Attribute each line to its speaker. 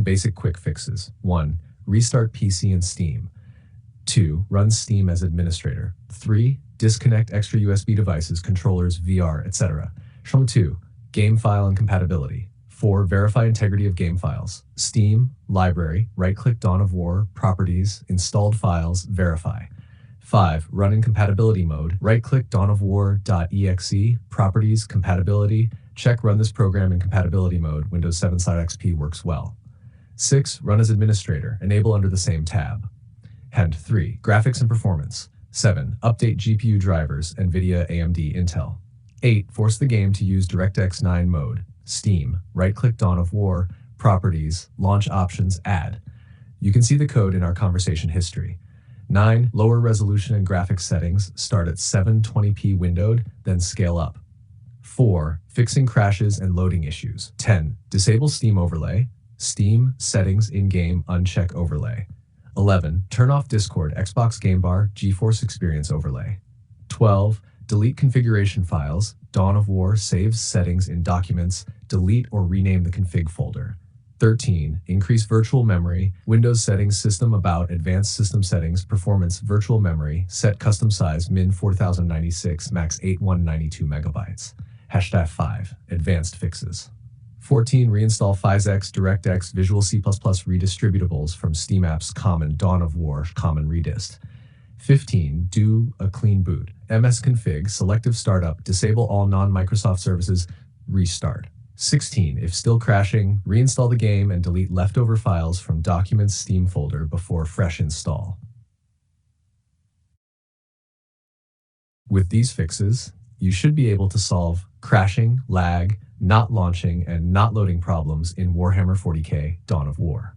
Speaker 1: basic quick fixes. 1. Restart PC and Steam. 2. Run Steam as administrator. 3. Disconnect extra USB devices, controllers, VR, etc. 2. Game file and compatibility. 4. Verify integrity of game files. Steam, library, right-click Dawn of War, properties, installed files, verify. 5. Run in compatibility mode. Right-click Dawn of War.exe, properties, compatibility. Check run this program in compatibility mode. Windows 7 XP works well. 6. Run as administrator. Enable under the same tab. And 3. Graphics and performance. 7. Update GPU drivers, NVIDIA, AMD, Intel. 8. Force the game to use DirectX 9 mode. Steam. Right-click Dawn of War, properties, launch options, add. You can see the code in our conversation history. 9. Lower resolution and graphics settings. Start at 720p windowed, then scale up. 4. Fixing crashes and loading issues. 10. Disable Steam overlay. Steam settings in-game uncheck overlay. 11. Turn off Discord, Xbox Game Bar, GeForce Experience overlay. 12. Delete configuration files. Dawn of War saves settings in documents. Delete or rename the config folder. 13. Increase virtual memory. Windows settings, system about, advanced system settings, performance, virtual memory, set custom size, min 4096, max 8192 megabytes. Hashtag 5. Advanced fixes. 14. Reinstall FizeX, DirectX, Visual C++ redistributables from Steam Apps Common, Dawn of War, Common Redist. 15. Do a clean boot. msconfig, selective startup, disable all non-Microsoft services, restart. 16. If still crashing, reinstall the game and delete leftover files from Documents Steam folder before fresh install. With these fixes, you should be able to solve crashing, lag, not launching, and not loading problems in Warhammer 40k Dawn of War.